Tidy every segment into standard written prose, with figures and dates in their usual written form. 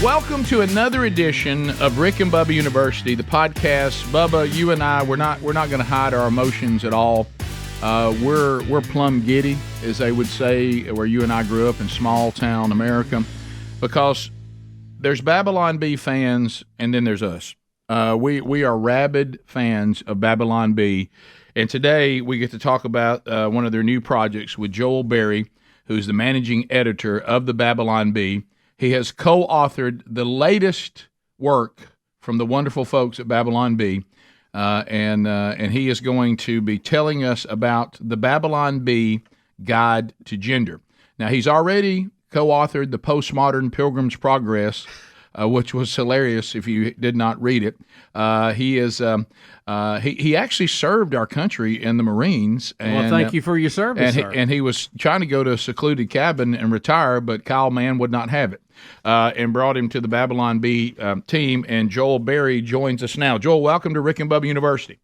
Welcome to another edition of Rick and Bubba University, the podcast. Bubba, you and I, we're not going to hide our emotions at all. We're plumb giddy, as they would say, where you and I grew up in small town America, because there's Babylon Bee fans, and then there's us. We are rabid fans of Babylon Bee, and today we get to talk about one of their new projects with Joel Berry, who's the managing editor of the Babylon Bee. He has co-authored the latest work from the wonderful folks at Babylon Bee, and he is going to be telling us about the Babylon Bee Guide to Gender. Now, he's already co-authored the Postmodern Pilgrim's Progress, which was hilarious if you did not read it. He actually served our country in the Marines. And, well, thank you for your service, sir. And he was trying to go to a secluded cabin and retire, but Kyle Mann would not have it, and brought him to the Babylon Bee team, and Joel Berry joins us now. Joel, welcome to Rick and Bubba University.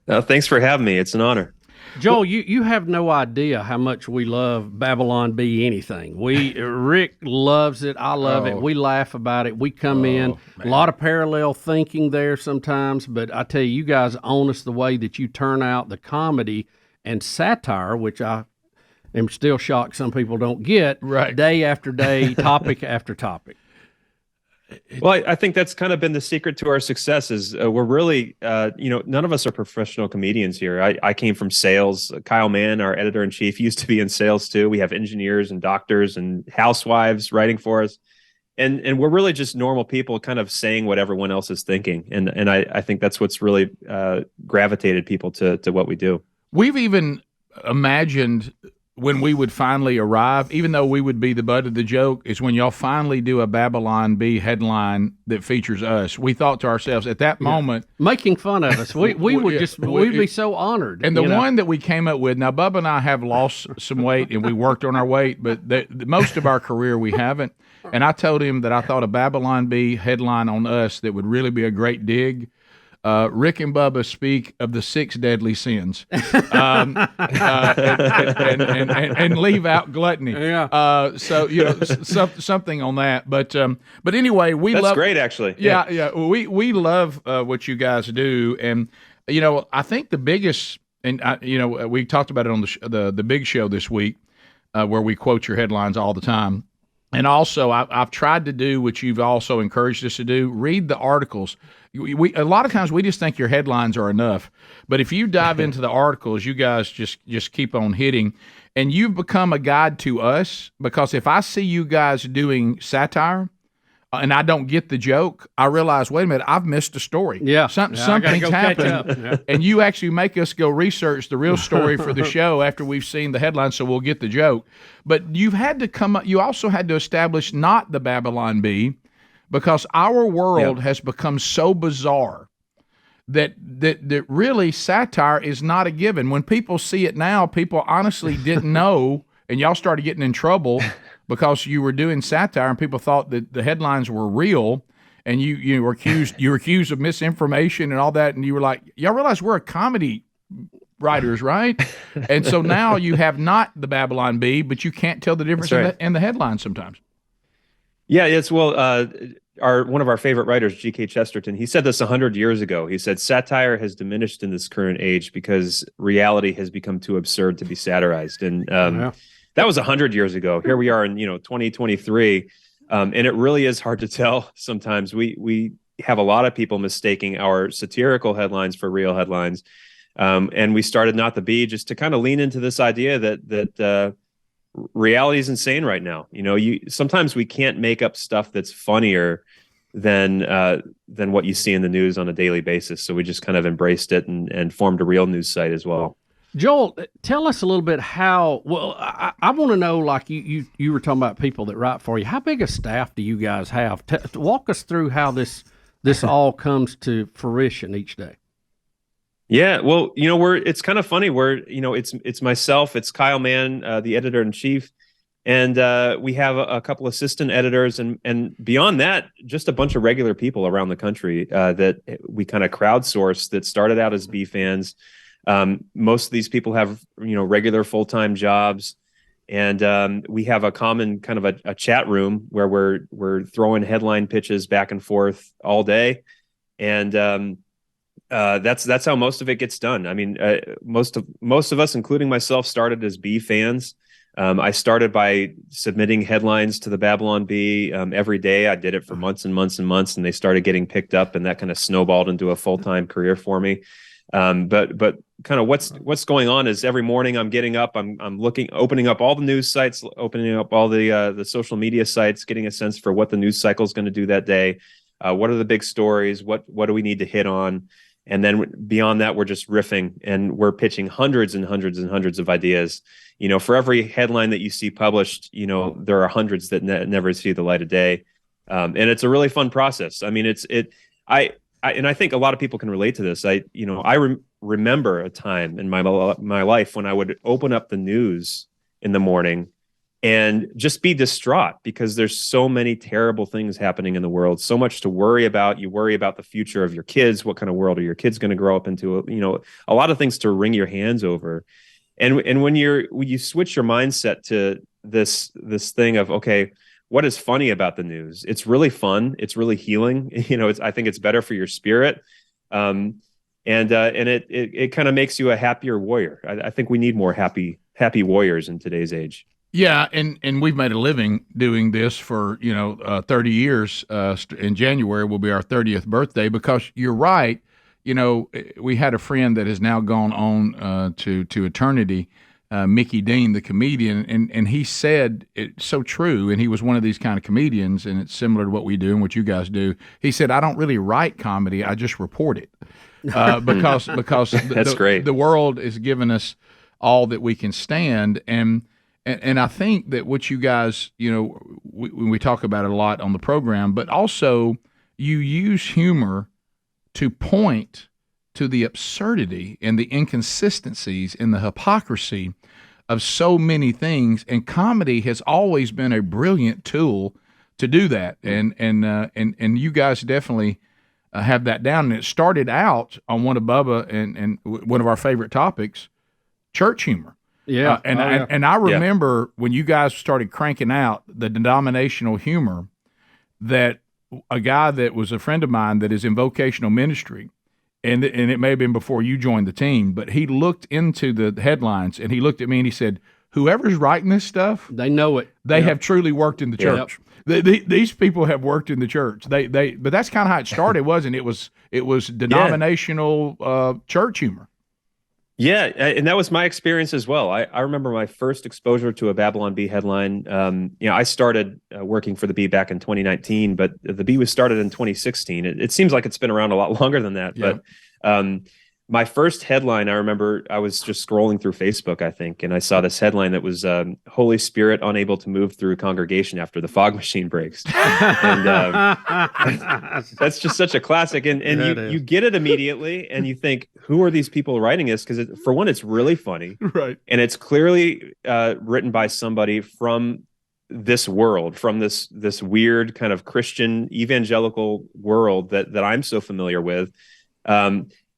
Thanks for having me. It's an honor. Joel, you have no idea how much we love Babylon Bee anything. Rick loves it. I love it. We laugh about it. We come in. Man. A lot of parallel thinking there sometimes, but I tell you, you guys own us the way that you turn out the comedy and satire, which I am still shocked some people don't get, right, day after day, topic after topic. Well, I think that's kind of been the secret to our success is we're really, none of us are professional comedians here. I came from sales. Kyle Mann, our editor-in-chief, used to be in sales too. We have engineers and doctors and housewives writing for us. And we're really just normal people kind of saying what everyone else is thinking. And I think that's what's really gravitated people to what we do. We've even imagined when we would finally arrive, even though we would be the butt of the joke, is when y'all finally do a Babylon Bee headline that features us. We thought to ourselves at that moment, making fun of us, we'd be so honored. And the one that we came up with, now Bubba and I have lost some weight and we worked on our weight, but most of our career we haven't. And I told him that I thought a Babylon Bee headline on us that would really be a great dig. Rick and Bubba speak of the 6 deadly sins, and leave out gluttony. Yeah. So something on that. But anyway, that's great, actually. Yeah. We love what you guys do, and I think the biggest, and we talked about it on the big show this week, where we quote your headlines all the time. And also, I've tried to do what you've also encouraged us to do: read the articles. A lot of times we just think your headlines are enough, but if you dive into the articles, you guys just keep on hitting, and you've become a guide to us, because if I see you guys doing satire and I don't get the joke, I realize, wait a minute, I've missed a story. Yeah, something's happened, and you actually make us go research the real story for the show after we've seen the headline, so we'll get the joke. But you've had to come up. You also had to establish not the Babylon Bee, because our world has become so bizarre that really satire is not a given. When people see it now, people honestly didn't know, and y'all started getting in trouble because you were doing satire, and people thought that the headlines were real, and you were accused of misinformation and all that, and you were like, y'all realize we're a comedy writers, right? And so now you have not the Babylon Bee, but you can't tell the difference in the headlines sometimes. Yeah, it's one of our favorite writers, G.K. Chesterton, he said this 100 years ago. He said, satire has diminished in this current age because reality has become too absurd to be satirized. And that was 100 years ago. Here we are in 2023, and it really is hard to tell sometimes. We have a lot of people mistaking our satirical headlines for real headlines, and we started Not the Bee just to kind of lean into this idea that reality is insane right now. Sometimes we can't make up stuff that's funnier than what you see in the news on a daily basis. So we just kind of embraced it and formed a real news site as well. Joel, tell us a little bit how. Well, I want to know, like you were talking about people that write for you. How big a staff do you guys have? Walk us through how this all comes to fruition each day. Yeah, well, it's kind of funny. It's myself, it's Kyle Mann, the editor-in-chief, and we have a couple assistant editors, and beyond that, just a bunch of regular people around the country that we kind of crowdsourced that started out as Bee fans. Most of these people have regular full-time jobs, And we have a common kind of a chat room where we're throwing headline pitches back and forth all day. And that's how most of it gets done. I mean, most of us, including myself, started as Bee fans. I started by submitting headlines to the Babylon Bee every day. I did it for months and months and months, and they started getting picked up, and that kind of snowballed into a full-time career for me. But kind of what's going on is every morning I'm getting up, I'm opening up all the news sites, opening up all the social media sites, getting a sense for what the news cycle is going to do that day. What are the big stories? What do we need to hit on? And then beyond that, we're just riffing, and we're pitching hundreds and hundreds and hundreds of ideas. For every headline that you see published, there are hundreds that never see the light of day. And it's a really fun process. I mean, I think a lot of people can relate to this. I remember a time in my life when I would open up the news in the morning and just be distraught because there's so many terrible things happening in the world, so much to worry about. You worry about the future of your kids. What kind of world are your kids going to grow up into? A lot of things to wring your hands over. And when you switch your mindset to this thing of, okay, what is funny about the news? It's really fun. It's really healing. I think it's better for your spirit. And it kind of makes you a happier warrior. I think we need more happy warriors in today's age. Yeah, and we've made a living doing this for 30 years. In January will be our 30th birthday, because you're right. We had a friend that has now gone on to eternity, Mickey Dean, the comedian, and he said it's so true. And he was one of these kind of comedians, and it's similar to what we do and what you guys do. He said, "I don't really write comedy; I just report it because That's great. The world is giving us all that we can stand." And I think that what you guys, we talk about it a lot on the program, but also you use humor to point to the absurdity and the inconsistencies and the hypocrisy of so many things. And comedy has always been a brilliant tool to do that. And you guys definitely have that down. And it started out on one of Bubba and one of our favorite topics, church humor. Yeah. And I remember when you guys started cranking out the denominational humor, that a guy that was a friend of mine that is in vocational ministry, and it may have been before you joined the team, but he looked into the headlines and he looked at me and he said, "Whoever's writing this stuff, they know it. They have truly worked in the church. These people have worked in the church. But that's kind of how it started, wasn't it? It was denominational church humor." Yeah, and that was my experience as well. I remember my first exposure to a Babylon Bee headline. I started working for the Bee back in 2019, but the Bee was started in 2016. It seems like it's been around a lot longer than that. Yeah. But my first headline, I remember I was just scrolling through Facebook, I think, and I saw this headline that was "Holy Spirit unable to move through congregation after the fog machine breaks." And that's just such a classic. And you get it immediately, and you think, who are these people writing this? Because for one, it's really funny, right? And it's clearly written by somebody from this world, from this weird kind of Christian evangelical world that I'm so familiar with.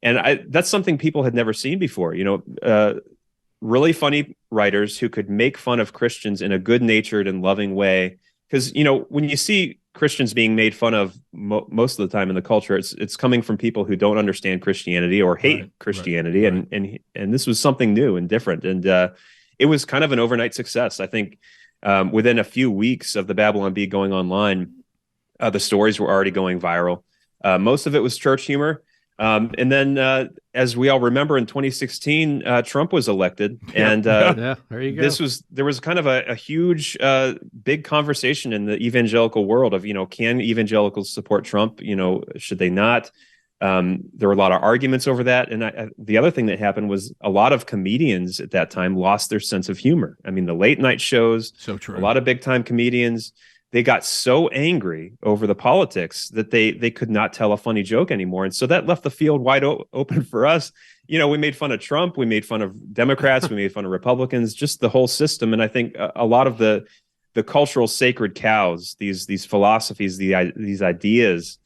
And that's something people had never seen before, really funny writers who could make fun of Christians in a good-natured and loving way. Because, when you see Christians being made fun of most of the time in the culture, it's coming from people who don't understand Christianity or hate Christianity. Right. And this was something new and different. And it was kind of an overnight success. I think within a few weeks of the Babylon Bee going online, the stories were already going viral. Most of it was church humor. And then, as we all remember, in 2016, Trump was elected, and there you go. There was kind of a huge, big conversation in the evangelical world of, can evangelicals support Trump? Should they not? There were a lot of arguments over that, and the other thing that happened was a lot of comedians at that time lost their sense of humor. I mean, the late night shows, so true. A lot of big time comedians. They got so angry over the politics that they could not tell a funny joke anymore. And so that left the field wide open for us. We made fun of Trump. We made fun of Democrats. We made fun of Republicans, just the whole system. And I think a lot of the cultural sacred cows, these philosophies, these ideas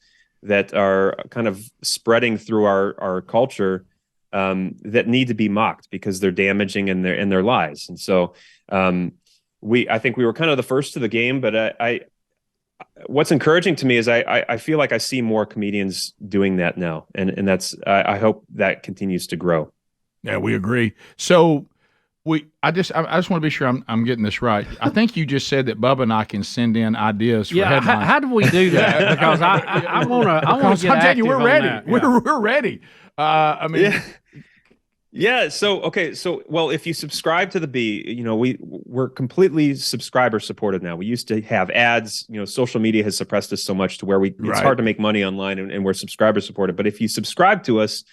that are kind of spreading through our culture that need to be mocked because they're damaging and they're lies. And so I think we were kind of the first to the game, but what's encouraging to me is I feel like I see more comedians doing that now, and that's I hope that continues to grow. Yeah, we agree. So I just want to be sure I'm getting this right. I think you just said that Bubba and I can send in ideas for headlines. How do we do that? Because I want to get active. We're ready. On that. We're ready. I mean. Yeah. So well, if you subscribe to the Bee, we're completely subscriber supported now. We used to have ads. Social media has suppressed us so much to where it's hard to make money online, and we're subscriber supported. But if you subscribe to us,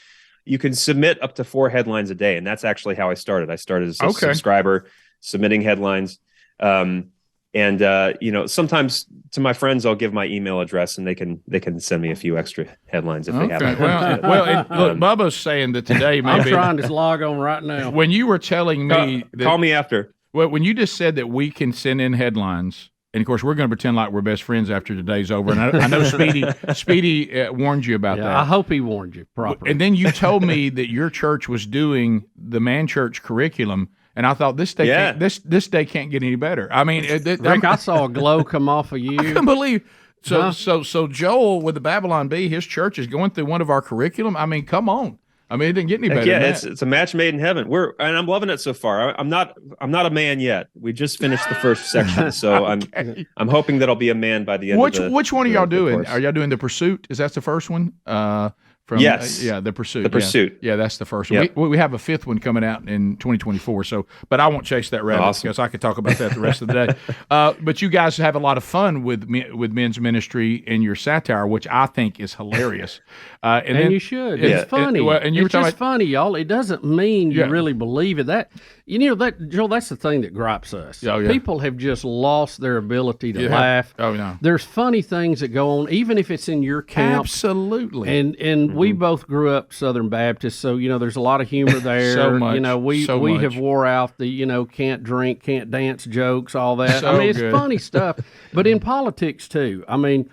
you can submit up to 4 headlines a day, and that's actually how I started. I started as a subscriber, submitting headlines. Sometimes to my friends, I'll give my email address, and they can send me a few extra headlines if they have them. Look, Bubba's saying that today. Maybe, I'm trying to log on right now. When you were telling me, call me after. Well, when you just said that we can send in headlines, and of course we're going to pretend like we're best friends after today's over. And I know Speedy warned you about that. I hope he warned you properly. And then you told me that your church was doing the Man Church curriculum. And I thought this day can't get any better. I mean, Rick, I saw a glow come off of you. I couldn't believe. So Joel with the Babylon Bee, his church is going through one of our curriculum. I mean, come on. I mean, it didn't get any better. Yeah, than that. It's a match made in heaven. And I'm loving it so far. I'm not a man yet. We just finished the first section, so I'm hoping that I'll be a man by the end. Which one are y'all doing? Are y'all doing the Pursuit? Is that the first one? Yes. The Pursuit. The Pursuit. Yeah, that's the first one. Yep. We have a 5th one coming out in 2024. But I won't chase that rabbit because I could talk about that the rest of the day. But you guys have a lot of fun with men's ministry and your satire, which I think is hilarious. And then, you should. It's funny. It's just funny, y'all. It doesn't mean you really believe it. That Joel, that's the thing that gripes us. Oh, yeah. People have just lost their ability to laugh. Oh no. There's funny things that go on, even if it's in your camp. Absolutely. And we both grew up Southern Baptist, so there's a lot of humor there. So much. We have wore out the can't drink, can't dance jokes, all that. So it's good. funny stuff. But in politics too. I mean,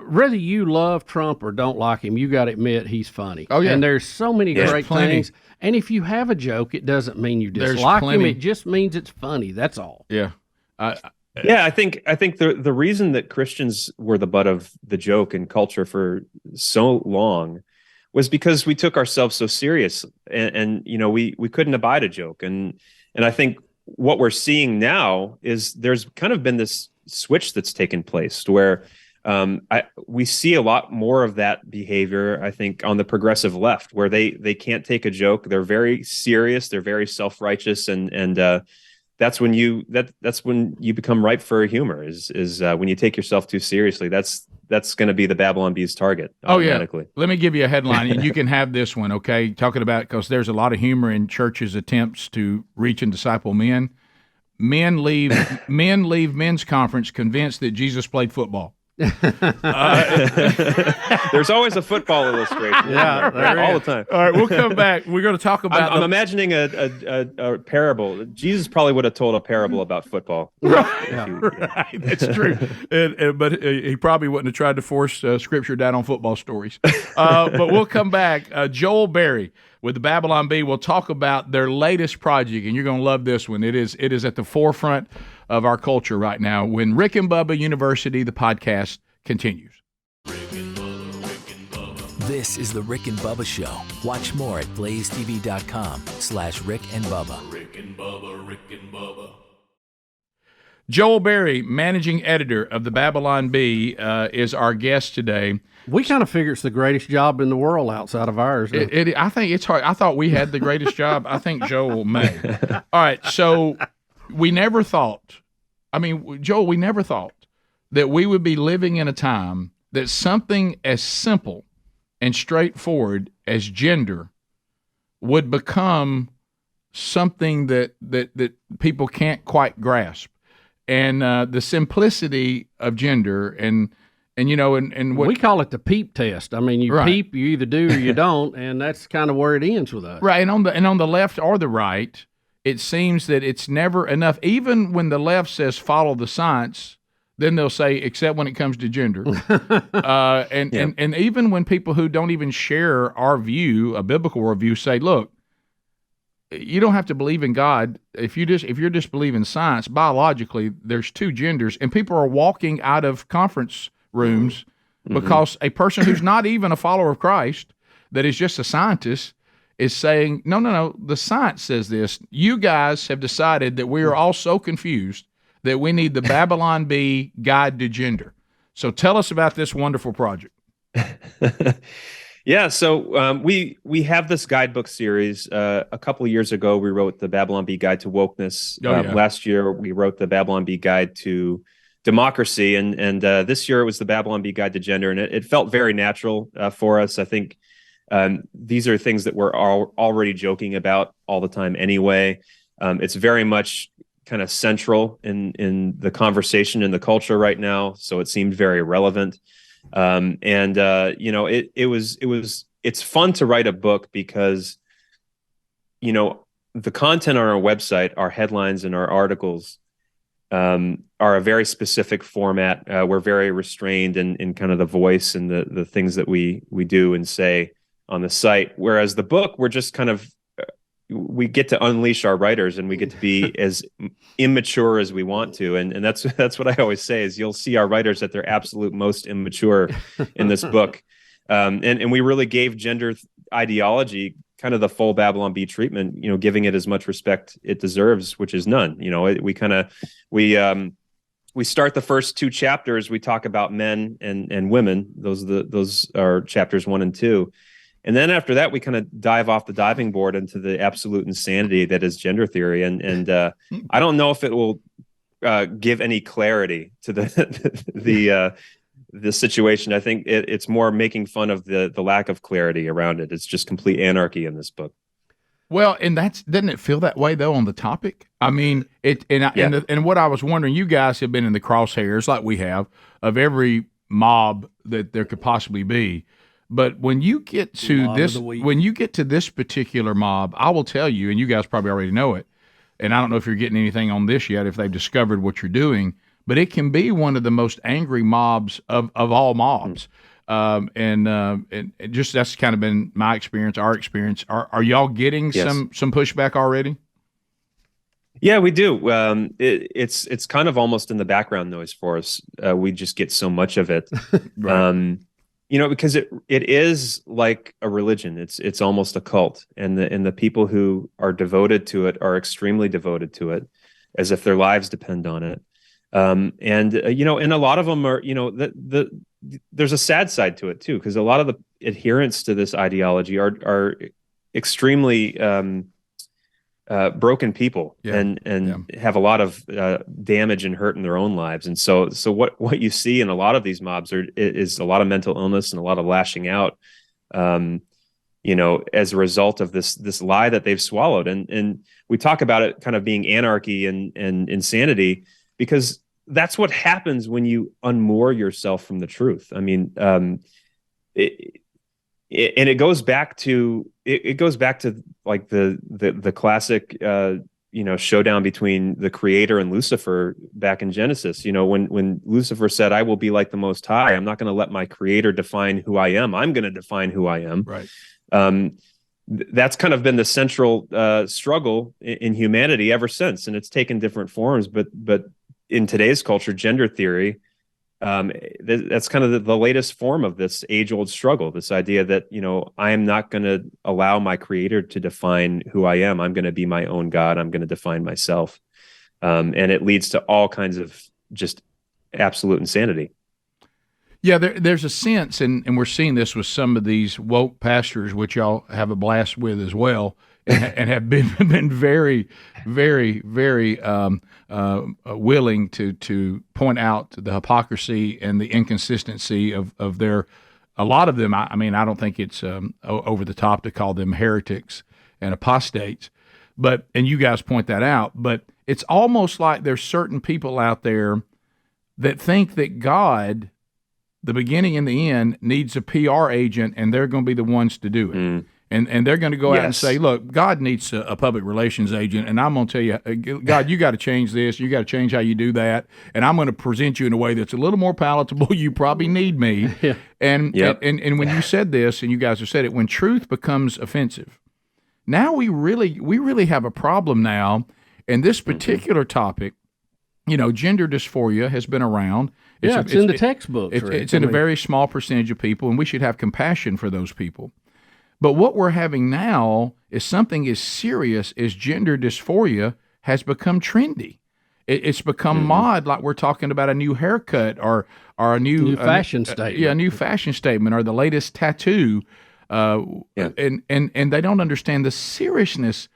whether you love Trump or don't like him, you got to admit he's funny. Oh yeah. And there's so many great things. And if you have a joke, it doesn't mean you dislike him. It just means it's funny. That's all. Yeah. I think the reason that Christians were the butt of the joke in culture for so long was because we took ourselves so serious, and we couldn't abide a joke. And I think what we're seeing now is there's kind of been this switch that's taken place to where we see a lot more of that behavior, I think, on the progressive left, where they can't take a joke. They're very serious. They're very self-righteous, and that's when you become ripe for humor. Is when you take yourself too seriously. That's going to be the Babylon Bee's target automatically. Oh yeah. Let me give you a headline, and you can have this one. Okay, talking about, because there's a lot of humor in churches' attempts to reach and disciple men. Men leave men's conference convinced that Jesus played football. There's always a football illustration. All the time. All right, we'll come back. We're going to talk about. I'm imagining a parable. Jesus probably would have told a parable about football. Right, that's true. But he probably wouldn't have tried to force scripture down on football stories. But we'll come back. Joel Berry with the Babylon Bee. We'll talk about their latest project, and you're going to love this one. It is at the forefront of our culture right now. When Rick and Bubba University, the podcast, continues. This is the Rick and Bubba Show. Watch more at blazetv.com/Rick and Bubba. Rick and Bubba, Rick and Bubba. Joel Berry, managing editor of the Babylon Bee, is our guest today. We kind of figure it's the greatest job in the world outside of ours. I think it's hard. I thought we had the greatest job. I think Joel may. All right, so we never thought, Joel, we never thought that we would be living in a time that something as simple and straightforward as gender would become something that people can't quite grasp. And the simplicity of gender and what we call it the peep test. I mean, you peep, you either do or you don't, and that's kind of where it ends with us. Right, and on the left or the right, it seems that it's never enough. Even when the left says follow the science, then they'll say except when it comes to gender. And even when people who don't even share our view, a biblical worldview, say, look, you don't have to believe in God. If you're just believing science, biologically, there's two genders, and people are walking out of conference rooms because a person who's not even a follower of Christ, that is just a scientist, is saying, no, the science says this. You guys have decided that we are all so confused that we need the Babylon Bee Guide to Gender. So tell us about this wonderful project. Yeah, so we have this guidebook series. A couple of years ago, we wrote the Babylon Bee Guide to Wokeness. Last year, we wrote the Babylon Bee Guide to Democracy, and this year it was the Babylon Bee Guide to Gender, and it felt very natural for us. I think these are things that we're already joking about all the time anyway. It's very much kind of central in the conversation in the culture right now, so it seemed very relevant. It's fun to write a book because, the content on our website, our headlines and our articles, are a very specific format. We're very restrained in kind of the voice and the things that we do and say on the site. Whereas the book, we're just kind of, we get to unleash our writers and we get to be as immature as we want to. And that's what I always say is you'll see our writers at their absolute most immature in this book. And we really gave gender ideology kind of the full Babylon Bee treatment, giving it as much respect it deserves, which is none. We start the first two chapters. We talk about men and women. Those are chapters 1 and 2. And then after that, we kind of dive off the diving board into the absolute insanity that is gender theory. And I don't know if it will give any clarity to the situation. I think it's more making fun of the lack of clarity around it. It's just complete anarchy in this book. Well, and doesn't it feel that way though on the topic? I mean, and what I was wondering, you guys have been in the crosshairs like we have of every mob that there could possibly be. But when you get to this particular mob, I will tell you, and you guys probably already know it, and I don't know if you're getting anything on this yet, if they've discovered what you're doing, but it can be one of the most angry mobs of all mobs. And just that's kind of been my experience, our experience. Are y'all getting some pushback already? Yeah, we do. It's kind of almost in the background noise for us. We just get so much of it. Right. Because it is like a religion. It's almost a cult, and the people who are devoted to it are extremely devoted to it, as if their lives depend on it. And a lot of them are, there's a sad side to it too, because a lot of the adherents to this ideology are extremely broken people and have a lot of damage and hurt in their own lives. And so what you see in a lot of these mobs is a lot of mental illness and a lot of lashing out, as a result of this lie that they've swallowed. And we talk about it kind of being anarchy and insanity, because that's what happens when you unmoor yourself from the truth. I mean, it goes back to like the classic showdown between the Creator and Lucifer back in Genesis. When Lucifer said, "I will be like the Most High. I'm not going to let my Creator define who I am. I'm going to define who I am." Right. That's kind of been the central struggle in humanity ever since, and it's taken different forms. But in today's culture, gender theory, that's kind of the latest form of this age-old struggle, this idea that, I am not going to allow my Creator to define who I am. I'm going to be my own God. I'm going to define myself. And it leads to all kinds of just absolute insanity. Yeah, there's a sense, and we're seeing this with some of these woke pastors, which y'all have a blast with as well, and have been very, very, very willing to point out the hypocrisy and the inconsistency of their. A lot of them. I mean, I don't think it's over the top to call them heretics and apostates, and you guys point that out. But it's almost like there's certain people out there that think that God, the beginning and the end, needs a PR agent, and they're going to be the ones to do it. And they're going to go out and say, look, God needs a public relations agent, and I'm going to tell you, God, you got to change this. You got to change how you do that, and I'm going to present you in a way that's a little more palatable. You probably need me. And when you said this, and you guys have said it, when truth becomes offensive, Now we really have a problem now in this particular topic. Gender dysphoria has been around. It's in the textbooks. It's in a very small percentage of people, and we should have compassion for those people. But what we're having now is something as serious as gender dysphoria has become trendy. It's become mod, like we're talking about a new haircut or a new fashion statement. A new fashion statement or the latest tattoo. And they don't understand the seriousness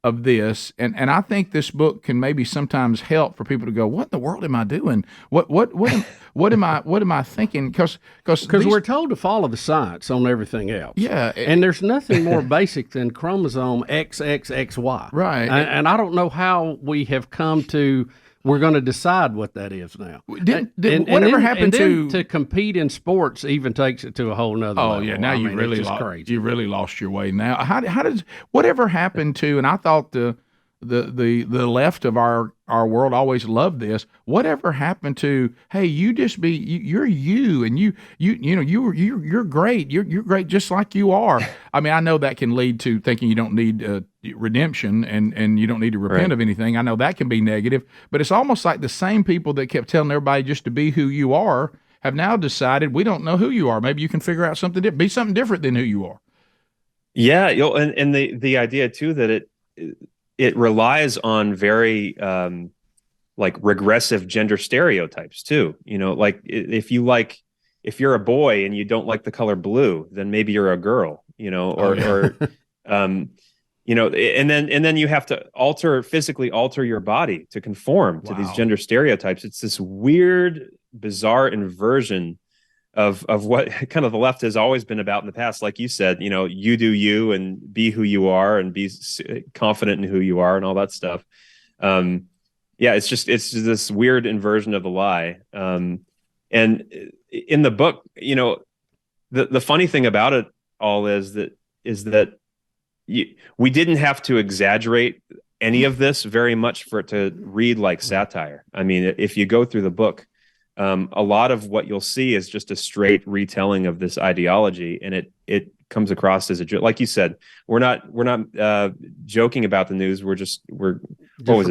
of this, and I think this book can maybe sometimes help for people to go, what in the world am I doing? What am I thinking? Because we're told to follow the science on everything else. Yeah, and there's nothing more basic than chromosome XXXY. Right, and I don't know how we have come to. We're going to decide what that is now. Whatever happened to compete in sports even takes it to a whole nother level. Oh yeah, now you crazy. You really lost your way now. How does whatever happened to? And I thought the left of our world always loved this. Whatever happened to? Hey, you just be you're you, and you're great. You're great just like you are. I mean, I know that can lead to thinking you don't need redemption and you don't need to repent of anything. I know that can be negative, but it's almost like the same people that kept telling everybody just to be who you are have now decided we don't know who you are. Maybe you can figure out something be something different than who you are. Yeah, and the idea too that it relies on very like regressive gender stereotypes too. Like if you're a boy and you don't like the color blue, then maybe you're a girl. And then you have to physically alter your body to conform to these gender stereotypes. It's this weird, bizarre inversion of what kind of the left has always been about in the past. Like you said, you do you and be who you are and be confident in who you are and all that stuff. It's just this weird inversion of the lie. And in the book, the funny thing about it all is that we didn't have to exaggerate any of this very much for it to read like satire. I mean, if you go through the book, a lot of what you'll see is just a straight retelling of this ideology, and it comes across as a joke. Like you said, we're not joking about the news. We're just reporting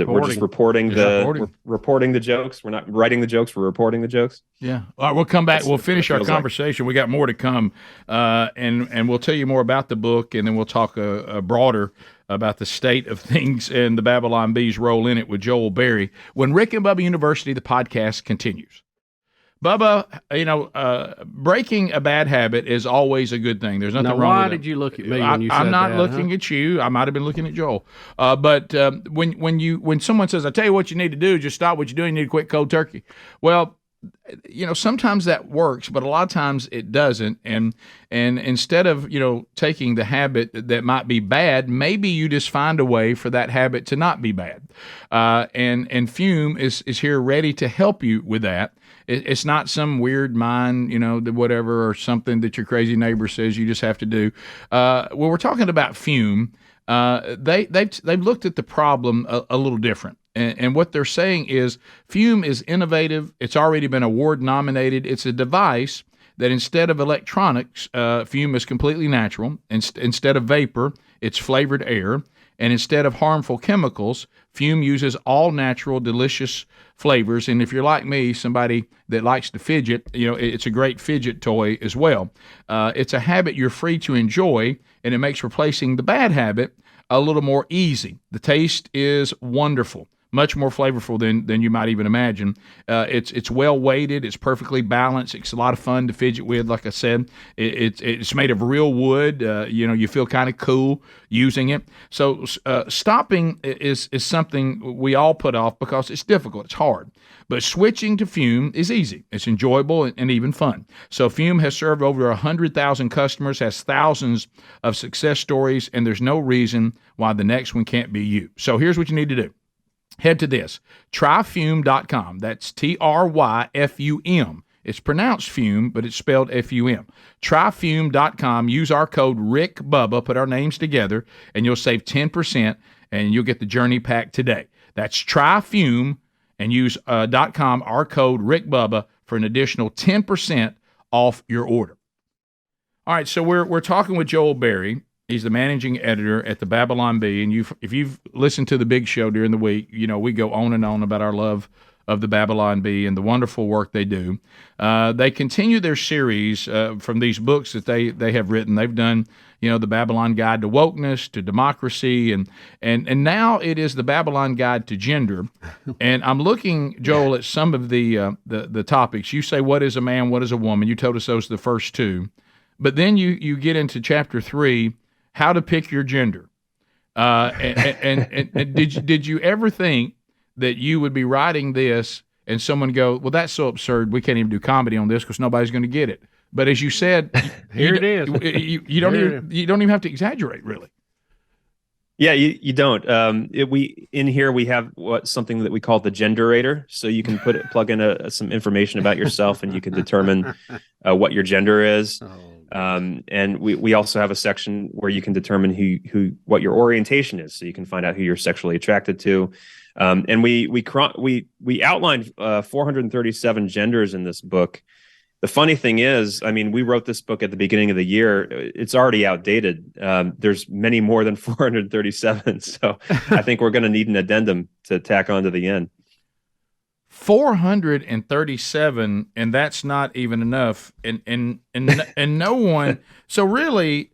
the jokes. We're not writing the jokes. We're reporting the jokes. Yeah. All right, we'll come back. We'll finish our conversation. We got more to come, and we'll tell you more about the book, and then we'll talk broader about the state of things and the Babylon Bee's role in it with Joel Berry when Rick and Bubba University, the podcast, continues. Bubba, breaking a bad habit is always a good thing. There's nothing wrong with that. Why did you look at me when you said that? I'm not looking at you. I might have been looking at Joel. But when someone says, I tell you what you need to do, just stop what you're doing, you need to quit cold turkey. Well, sometimes that works, but a lot of times it doesn't. And instead of, taking the habit that might be bad, maybe you just find a way for that habit to not be bad. And Fume is here ready to help you with that. It's not some weird mind, whatever, or something that your crazy neighbor says you just have to do. We're talking about Fume. They've looked at the problem a little different. And what they're saying is Fume is innovative. It's already been award nominated. It's a device that instead of electronics, Fume is completely natural. Instead of vapor, it's flavored air. And instead of harmful chemicals, Fume uses all natural, delicious flavors. And if you're like me, somebody that likes to fidget, it's a great fidget toy as well. It's a habit you're free to enjoy, and it makes replacing the bad habit a little more easy. The taste is wonderful. Much more flavorful than you might even imagine. It's well weighted. It's perfectly balanced. It's a lot of fun to fidget with. Like I said, it's made of real wood. You feel kind of cool using it. So stopping is something we all put off because it's difficult. It's hard. But switching to Fume is easy. It's enjoyable and even fun. So Fume has served over 100,000 customers, has thousands of success stories, and there's no reason why the next one can't be you. So here's what you need to do. Head to this, tryfume.com. That's TRYFUM. It's pronounced Fume, but it's spelled FUM. Tryfume.com. Use our code RickBubba, put our names together, and you'll save 10%, and you'll get the Journey Pack today. That's Tryfume, and use .com, our code RickBubba, for an additional 10% off your order. All right, so we're talking with Joel Berry, He's the managing editor at the Babylon Bee, and if you've listened to the Big Show during the week, we go on and on about our love of the Babylon Bee and the wonderful work they do. They continue their series from these books that they have written. They've done, the Babylon Guide to Wokeness, to Democracy, and now it is the Babylon Guide to Gender. And I'm looking, Joel, at some of the topics. You say, what is a man, what is a woman? You told us those are the first two. But then you get into chapter 3, how to pick your gender. And did you ever think that you would be writing this and someone go, well, that's so absurd, we can't even do comedy on this because nobody's going to get it? But as you said, here it is. You don't even have to exaggerate, really. Yeah, you don't. We have something that we call the genderator. So you can plug in some information about yourself, and you can determine what your gender is. And we also have a section where you can determine what your orientation is, so you can find out who you're sexually attracted to. And we outlined 437 genders in this book. The funny thing is, we wrote this book at the beginning of the year. It's already outdated. There's many more than 437. So I think we're going to need an addendum to tack on to the end. 437, and that's not even enough. And no one. So really,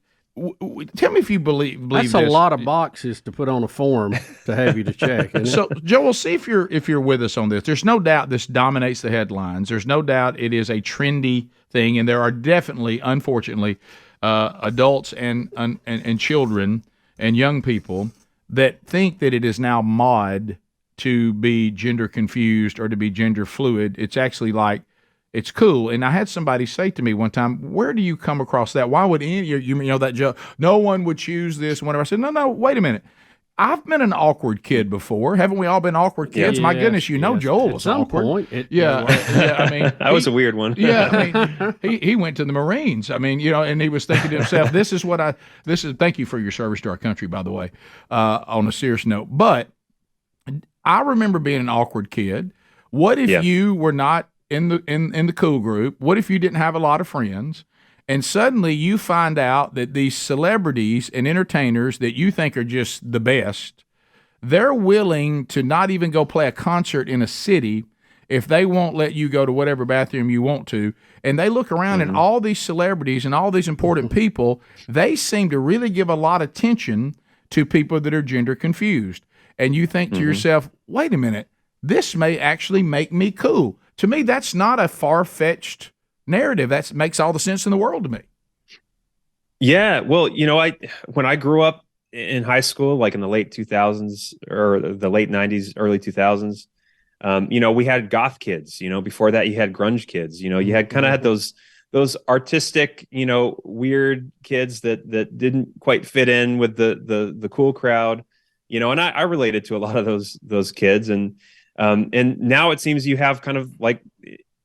tell me if you believe that's this. A lot of boxes to put on a form to have you to check. So, Joel, see if you're with us on this. There's no doubt this dominates the headlines. There's no doubt it is a trendy thing, and there are definitely, unfortunately, adults and children and young people that think that it is now mod to be gender confused or to be gender fluid. It's actually like, it's cool. And I had somebody say to me one time, where do you come across that? Why would that joke? No one would choose this. Whenever I said, no, wait a minute. I've been an awkward kid before. Haven't we all been awkward kids? Yeah, My goodness, Joel was awkward. That was a weird one. He went to the Marines. And he was thinking to himself, thank you for your service to our country, by the way, on a serious note. But I remember being an awkward kid. What if you were not in the cool group? What if you didn't have a lot of friends? And suddenly you find out that these celebrities and entertainers that you think are just the best, they're willing to not even go play a concert in a city if they won't let you go to whatever bathroom you want to. And they look around and all these celebrities and all these important people, they seem to really give a lot of attention to people that are gender confused. And you think to yourself, wait a minute, this may actually make me cool. To me, that's not a far-fetched narrative. That makes all the sense in the world to me. Yeah, well, when I grew up in high school, like in the late 2000s or the late 90s, early 2000s, we had goth kids. Before that, you had grunge kids. You had those artistic, weird kids that didn't quite fit in with the cool crowd. And I related to a lot of those kids, and now it seems you have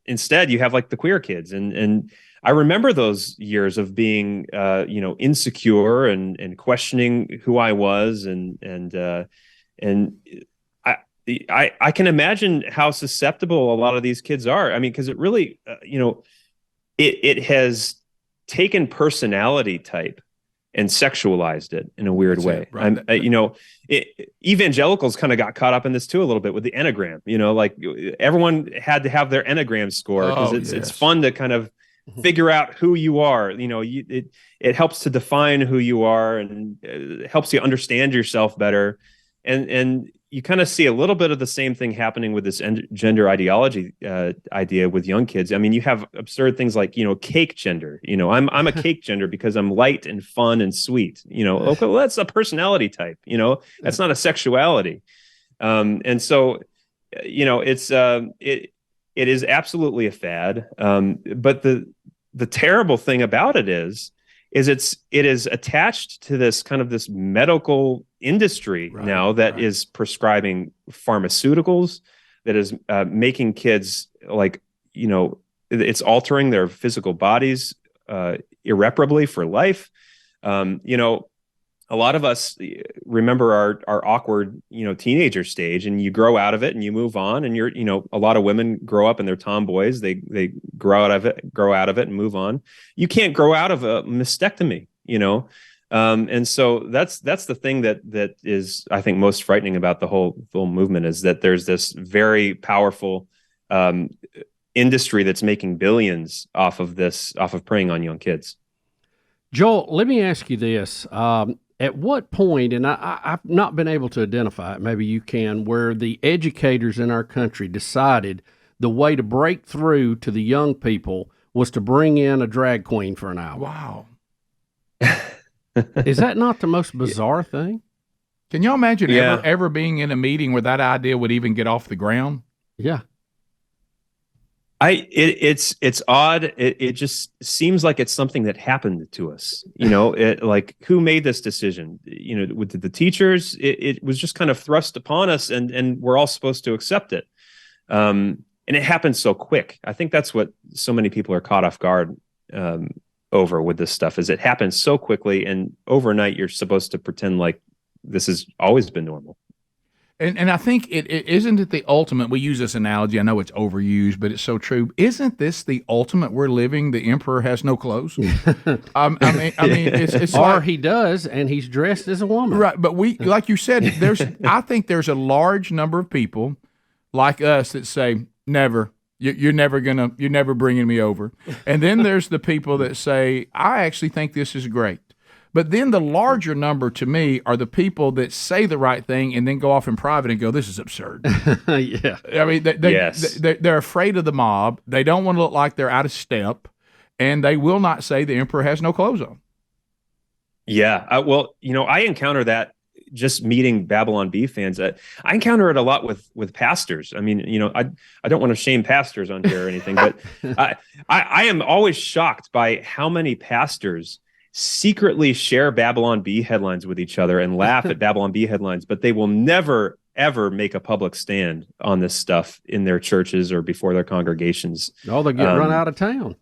instead you have like the queer kids, and I remember those years of being insecure and questioning who I was, and I can imagine how susceptible a lot of these kids are. Because it really it has taken personality type and sexualized it in a weird way. Right. Evangelicals kind of got caught up in this too a little bit with the Enneagram. Like everyone had to have their Enneagram score because it's fun to kind of figure out who you are. It helps to define who you are, and it helps you understand yourself better. And you kind of see a little bit of the same thing happening with this gender ideology idea with young kids. You have absurd things like, cake gender. I'm a cake gender because I'm light and fun and sweet. Okay, well, that's a personality type. That's not a sexuality. And so, it is absolutely a fad. But the terrible thing about it is it is attached to this medical industry now that is prescribing pharmaceuticals, that is making kids it's altering their physical bodies irreparably for life. A lot of us remember our awkward, teenager stage, and you grow out of it and you move on, and a lot of women grow up and they're tomboys. They grow out of it and move on. You can't grow out of a mastectomy, And so that's the thing that is, I think, most frightening about the whole movement, is that there's this very powerful industry that's making billions off of preying on young kids. Joel, let me ask you this. At what point, and I've not been able to identify it, maybe you can, where the educators in our country decided the way to break through to the young people was to bring in a drag queen for an hour? Wow. Is that not the most bizarre thing? Can y'all imagine ever being in a meeting where that idea would even get off the ground? Yeah. It's odd. It just seems like it's something that happened to us. Like, who made this decision? With the teachers, it was just kind of thrust upon us, and we're all supposed to accept it. And it happened so quick. I think that's what so many people are caught off guard over with this stuff, is it happens so quickly, and overnight you're supposed to pretend like this has always been normal. And I think it isn't it the ultimate. We use this analogy. I know it's overused, but it's so true. Isn't this the ultimate? We're living. The emperor has no clothes. I mean, it's or like, he does, and he's dressed as a woman, right? But we, like you said, I think there's a large number of people like us that say never. You're never bringing me over. And then there's the people that say, I actually think this is great. But then the larger number to me are the people that say the right thing and then go off in private and go, this is absurd. Yeah. I mean, they're afraid of the mob. They don't want to look like they're out of step. And they will not say the emperor has no clothes on. Yeah. Well, I encounter that just meeting Babylon Bee fans. I encounter it a lot with pastors. I mean, I don't want to shame pastors on here or anything, but I am always shocked by how many pastors secretly share Babylon Bee headlines with each other and laugh at Babylon Bee headlines, but they will never, ever make a public stand on this stuff in their churches or before their congregations. Oh, they get run out of town.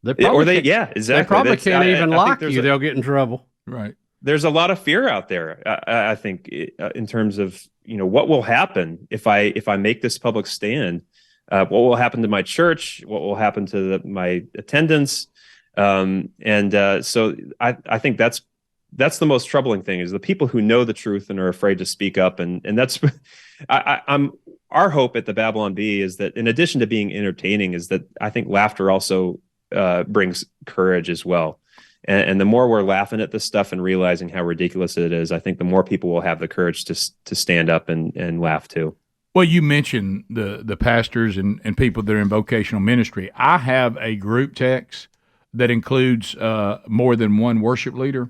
Exactly. They probably can't even lock you. They'll get in trouble. Right. There's a lot of fear out there, I think, in terms of, what will happen if I make this public stand? What will happen to my church? What will happen to my attendance? So I think that's the most troubling thing, is the people who know the truth and are afraid to speak up. And that's our hope at the Babylon Bee is that, in addition to being entertaining, is that I think laughter also brings courage as well. And the more we're laughing at this stuff and realizing how ridiculous it is, I think the more people will have the courage to stand up and laugh too. Well, you mentioned the pastors and people that are in vocational ministry. I have a group text that includes more than one worship leader,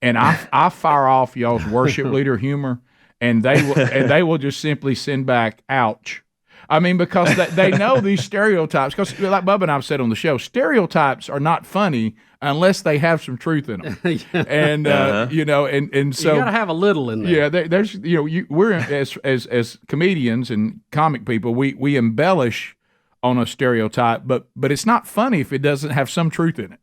and I fire off y'all's worship leader humor, and they will just simply send back, ouch. I mean, because they know these stereotypes. Because, like Bubba and I've said on the show, stereotypes are not funny unless they have some truth in them. And and so you got to have a little in there. Yeah, there's we're as comedians and comic people, we embellish on a stereotype, but it's not funny if it doesn't have some truth in it.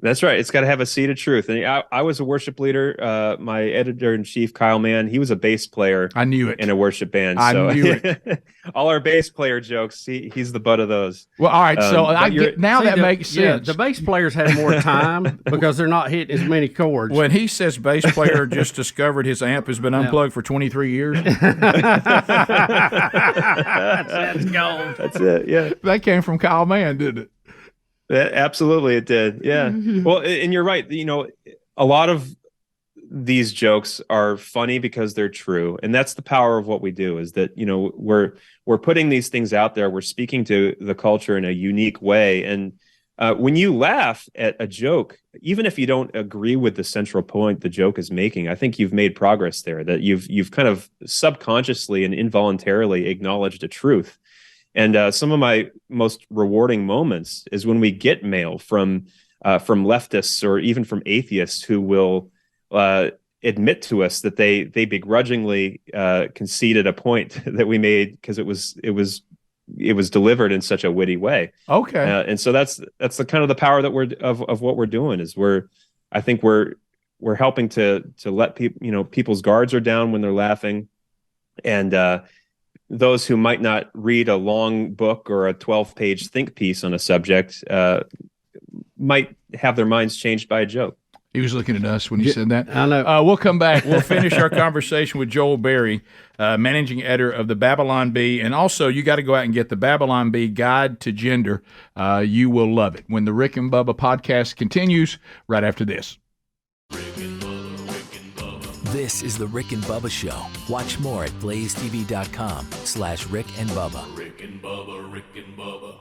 That's right. It's got to have a seed of truth. And I was a worship leader. My editor-in-chief, Kyle Mann, he was a bass player. I knew it. In a worship band. I knew it. All our bass player jokes, he's the butt of those. Well, all right. So that makes sense. Yeah, the bass players have more time because they're not hitting as many chords. When he says bass player just discovered his amp has been unplugged for 23 years. That's gold. That's it, yeah. That came from Kyle Mann, didn't it? Absolutely, it did. Yeah. Well, and you're right. A lot of these jokes are funny because they're true, and that's the power of what we do. Is that we're putting these things out there. We're speaking to the culture in a unique way, and when you laugh at a joke, even if you don't agree with the central point the joke is making, I think you've made progress there. That you've kind of subconsciously and involuntarily acknowledged a truth. And some of my most rewarding moments is when we get mail from leftists or even from atheists who will admit to us that they begrudgingly conceded a point that we made because it was delivered in such a witty way. Okay, and so that's the kind of the power that we're of what we're doing is we're helping to let people people's guards are down when they're laughing, and those who might not read a long book or a 12-page think piece on a subject might have their minds changed by a joke. He was looking at us when he said that. I know. We'll come back. We'll finish our conversation with Joel Berry, managing editor of the Babylon Bee. And also, you got to go out and get the Babylon Bee Guide to Gender. You will love it. When the Rick and Bubba podcast continues right after this. This is the Rick and Bubba Show. Watch more at blazetv.com/Rick and Bubba. Rick and Bubba, Rick and Bubba.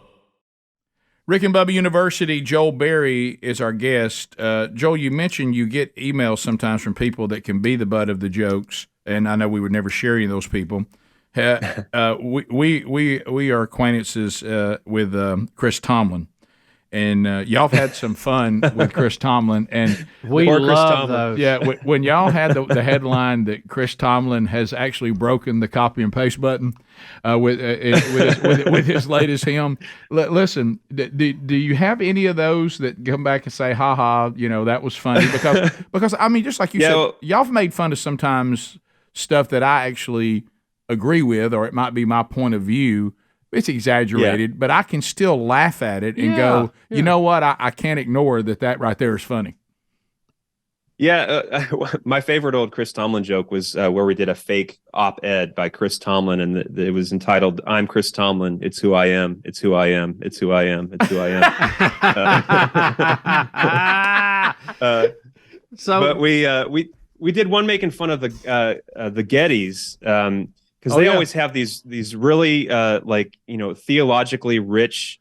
Rick and Bubba University, Joel Berry is our guest. Joel, you mentioned you get emails sometimes from people that can be the butt of the jokes, and I know we would never share any of those people. We are acquaintances with Chris Tomlin, and y'all have had some fun with Chris Tomlin, and We love those. yeah, when y'all had the headline that Chris Tomlin has actually broken the copy and paste button with his latest hymn. Listen, do you have any of those that come back and say, "Ha ha," that was funny? Because I mean, just like you said, y'all have made fun of sometimes stuff that I actually agree with, or it might be my point of view. It's exaggerated, but I can still laugh at it and go, you know what? I can't ignore that right there is funny. Yeah, my favorite old Chris Tomlin joke was where we did a fake op-ed by Chris Tomlin, and it was entitled, "I'm Chris Tomlin. It's who I am. It's who I am. It's who I am. It's who I am." But we did one making fun of the Gettys. Because they always have these really theologically rich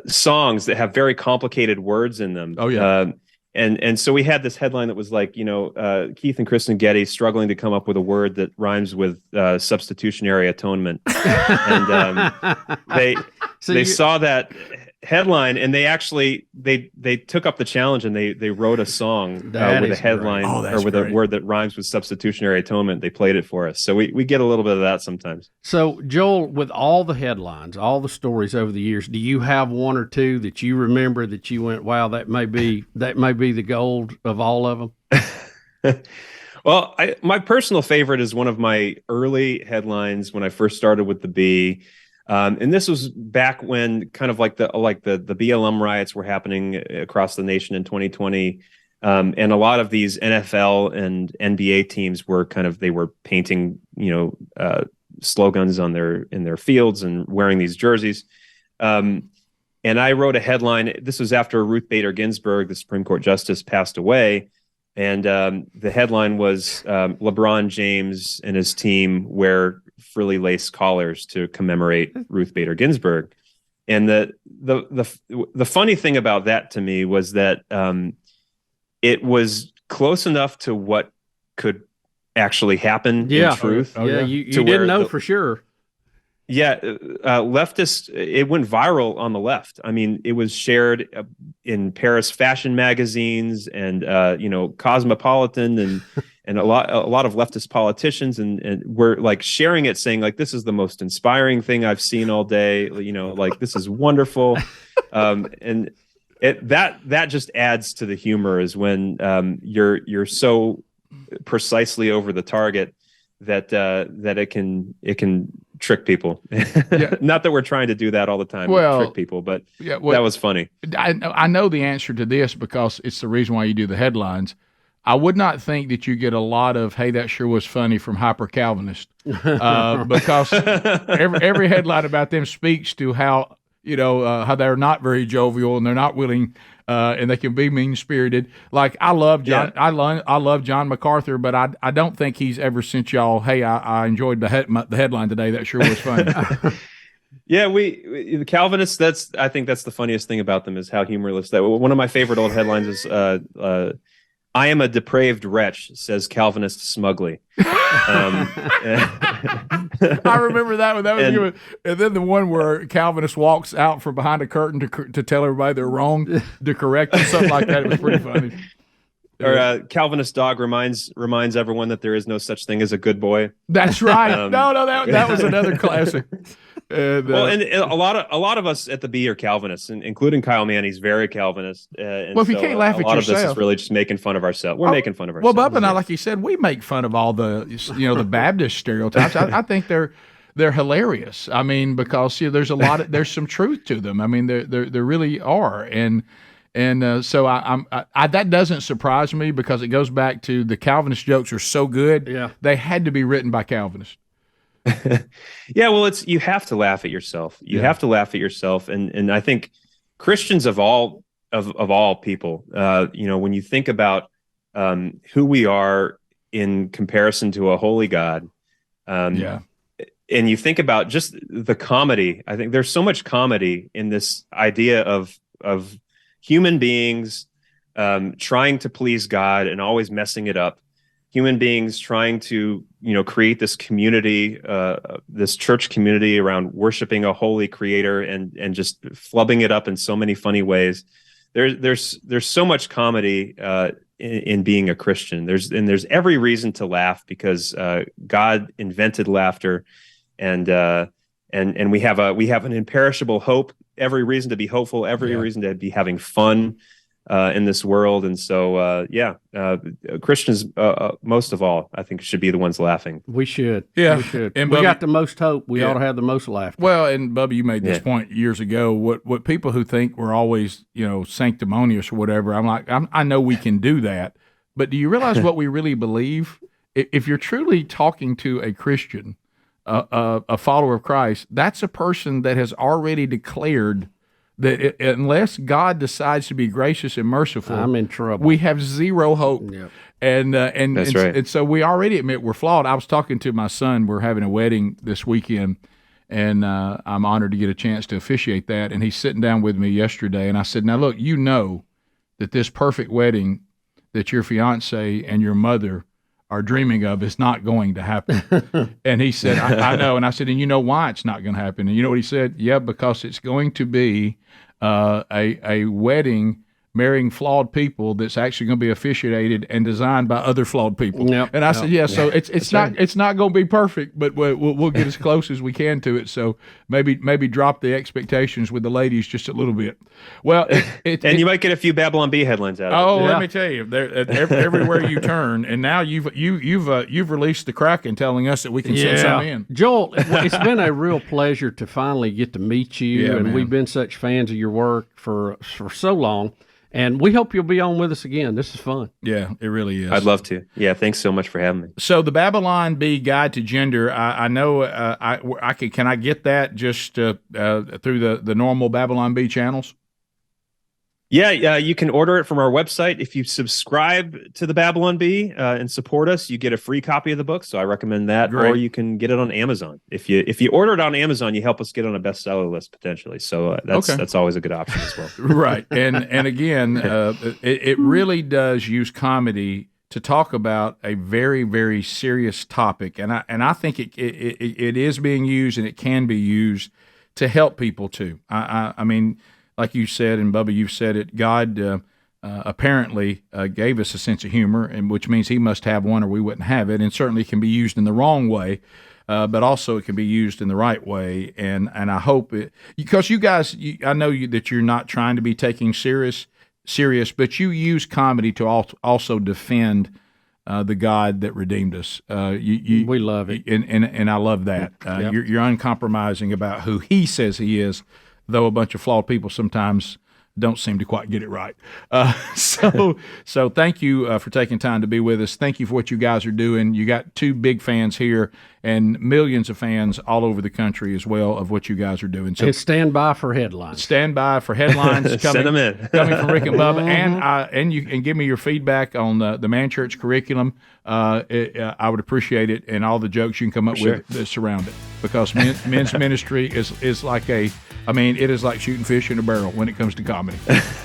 songs that have very complicated words in them. Oh yeah. And so we had this headline that was like, Keith and Kristen Getty struggling to come up with a word that rhymes with substitutionary atonement. And they saw that headline, and they actually they took up the challenge, and they wrote a song with a headline or with a word that rhymes with substitutionary atonement. They played it for us, so we get a little bit of that sometimes. So Joel, with all the headlines, all the stories over the years, do you have one or two that you remember that you went, "Wow, that may be the gold of all of them"? Well, my personal favorite is one of my early headlines when I first started with the Bee. And this was back when kind of like the BLM riots were happening across the nation in 2020. And a lot of these NFL and NBA teams were they were painting, slogans in their fields and wearing these jerseys. And I wrote a headline. This was after Ruth Bader Ginsburg, the Supreme Court justice, passed away. And the headline was LeBron James and his team wear frilly lace collars to commemorate Ruth Bader Ginsburg. And the funny thing about that to me was that it was close enough to what could actually happen in truth. You didn't know for sure. Yeah, leftist. It went viral on the left. I mean, it was shared in Paris fashion magazines and Cosmopolitan and a lot of leftist politicians and were like sharing it, saying like, "This is the most inspiring thing I've seen all day." Like this is wonderful, and that just adds to the humor is when you're so precisely over the target that it can trick people. Not that we're trying to do that all the time, trick people, but that was funny. I know the answer to this because it's the reason why you do the headlines. I would not think that you get a lot of, "Hey, that sure was funny" from hyper Calvinist, because every headline about them speaks to how how they're not very jovial and they're not willing, and they can be mean spirited. Like I love John, I love John MacArthur, but I don't think he's ever sent y'all, "Hey, I enjoyed the headline today. That sure was funny." Yeah, the Calvinists. I think that's the funniest thing about them is how humorless that. One of my favorite old headlines is, "I am a depraved wretch," says Calvinist smugly. I remember that one. That was good. And then the one where Calvinist walks out from behind a curtain to tell everybody they're wrong, to correct them, something like that. It was pretty funny. Or Calvinist dog reminds everyone that there is no such thing as a good boy. That's right. That was another classic. And a lot of us at the Bee are Calvinists, including Kyle Mann. He's very Calvinist. If you can't laugh at yourself, a lot of this is really just making fun of ourselves. We're making fun of ourselves. Well, Bubba and I, like you said, we make fun of all the the Baptist stereotypes. I think they're hilarious. I mean, because there's some truth to them. I mean, there really are, and And so that doesn't surprise me because it goes back to the Calvinist jokes are so good. Yeah. They had to be written by Calvinists. Yeah, well, you have to laugh at yourself. You have to laugh at yourself, and I think Christians of all people, when you think about who we are in comparison to a holy God, and you think about just the comedy. I think there's so much comedy in this idea of human beings trying to please God and always messing it up. Human beings trying to, create this community, this church community around worshiping a holy creator and just flubbing it up in so many funny ways. There's so much comedy in being a Christian. There's every reason to laugh because God invented laughter, and we have an imperishable hope. Every reason to be hopeful. Every reason to be having fun. In this world. And so, Christians, most of all, I think should be the ones laughing. We should. Yeah. We should. And we Bubba, got the most hope. We ought to have the most laughter. Well, and Bubba, you made this point years ago. What people who think we're always, sanctimonious or whatever, I know we can do that. But do you realize what we really believe? If you're truly talking to a Christian, a follower of Christ, that's a person that has already declared that unless God decides to be gracious and merciful, I'm in trouble. We have zero hope. Yep. And That's right. And so we already admit we're flawed. I was talking to my son. We're having a wedding this weekend, and I'm honored to get a chance to officiate that. And he's sitting down with me yesterday, and I said, "Now look, you know that this perfect wedding that your fiance and your mother are dreaming of is not going to happen." And he said, I know. And I said, and you know why it's not going to happen? And you know what he said? Yeah, because it's going to be a wedding marrying flawed people that's actually going to be officiated and designed by other flawed people. Yep. And I said, yeah, so it's not going to be perfect, but we'll get as close as we can to it. So maybe drop the expectations with the ladies just a little bit. Well, you might get a few Babylon Bee headlines out of it. Oh, let me tell you, everywhere you turn, and now you've released the Kraken telling us that we can send some in. Joel, it's been a real pleasure to finally get to meet you, and man. we've been such fans of your work for so long. And we hope you'll be on with us again. This is fun. Yeah, it really is. I'd love to. Yeah, thanks so much for having me. So the Babylon Bee Guide to Gender, I know can I get that just through the normal Babylon Bee channels? Yeah, you can order it from our website. If you subscribe to the Babylon Bee and support us, you get a free copy of the book. So I recommend that. Great. Or you can get it on Amazon. If you order it on Amazon, you help us get on a bestseller list potentially. So that's always a good option as well. Right, and again, it really does use comedy to talk about a very, very serious topic, and I think it is being used and it can be used to help people too. I mean. Like you said, and Bubba, you've said it, God apparently gave us a sense of humor, and which means he must have one or we wouldn't have it, and certainly can be used in the wrong way, but also it can be used in the right way. And I hope it, because you guys, I know that you're not trying to be taking serious, but you use comedy to also defend the God that redeemed us. We love it. And I love that. Yep. You're uncompromising about who he says he is, though a bunch of flawed people sometimes don't seem to quite get it right. So thank you for taking time to be with us. Thank you for what you guys are doing. You got two big fans here and millions of fans all over the country as well of what you guys are doing. So and stand by for headlines. Stand by for headlines coming, Send them in. coming from Rick and Bubba. And you can give me your feedback on the Man Church curriculum. I would appreciate it, and all the jokes you can come up with that surround it. Because men's ministry is like it is like shooting fish in a barrel when it comes to comedy.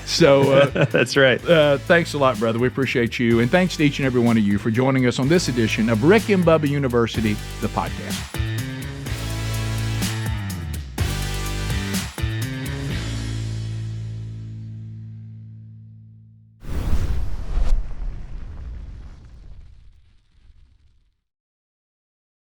So that's right. Thanks a lot, brother. We appreciate you. And thanks to each and every one of you for joining us on this edition of Rick and Bubba University, the podcast.